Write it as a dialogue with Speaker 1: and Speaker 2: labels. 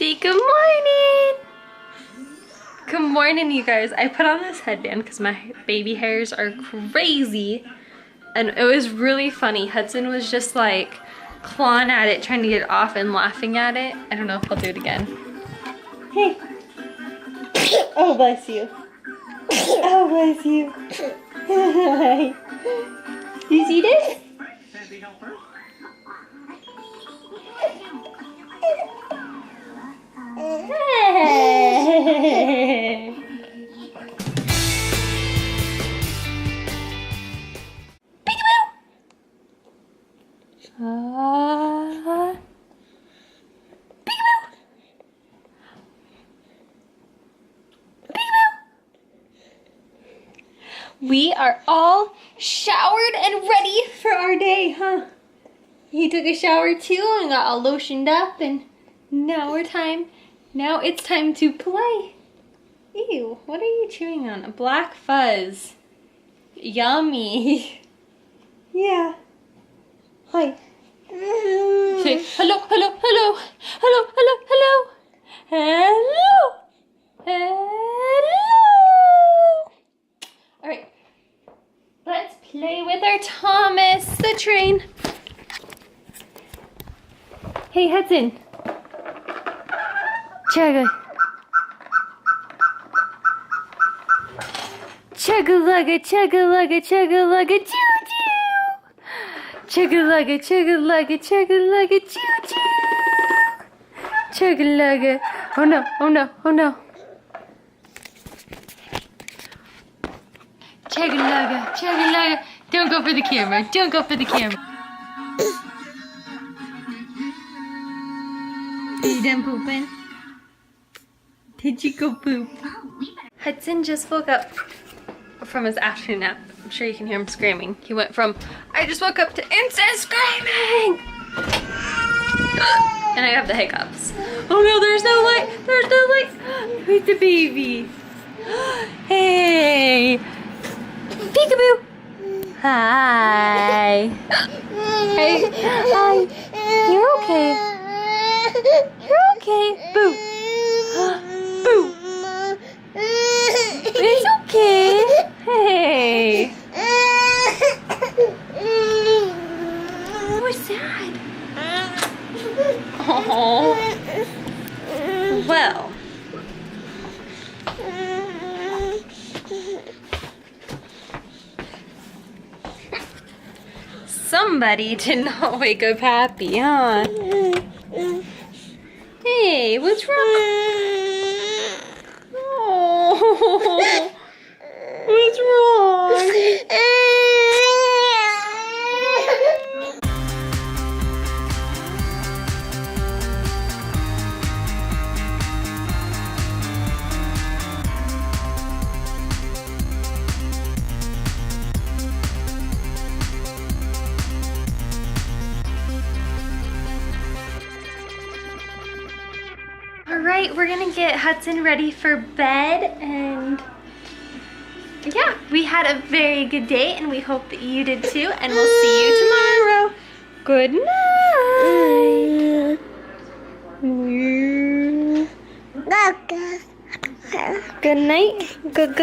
Speaker 1: Say good morning. Good morning, you guys. I put on this headband because my baby hairs are crazy. And it was really funny. Hudson was just like clawing at it, trying to get it off and laughing at it. I don't know if I'll do it again. Hey. Oh, bless you. Oh, bless you. Hi. You see this? Hey. We are all showered and ready for our day, huh? He took a shower too and got all lotioned up, and now it's time to play. Ew, what are you chewing on? A black fuzz. Yummy. Yeah. Hi. Say hello, hello, hello, hello, hello, hello, hello, hello. All right, let's play with our Thomas the train. Hey, Hudson. Chugga. Chugga-lugga, chugga-lugga, chugga-lugga, choo-choo. Chugga-lugga, chugga-lugga, chugga-lugga, choo-choo. Chugga-lugga. Oh no, oh no, oh no. Chugga-lugga, chugga-lugga. Don't go for the camera, don't go for the camera. Are you done pooping? Did you go poop? Hudson just woke up from his afternoon nap. I'm sure you can hear him screaming. He went from, I just woke up to instant screaming! And I have the hiccups. Oh no, there's no light! There's no light! Who's the baby? Hey! Peekaboo! Hi! Hey! Hi! You're okay. You're okay. Boo! Boo! It's okay. Hey. What's that? Oh. Well. Somebody did not wake up happy, huh? Hey, what's wrong? Oh, what's wrong? Alright, we're gonna get Hudson ready for bed, and yeah, we had a very good day and we hope that you did too, and we'll see you tomorrow. Good night. Good night. Good.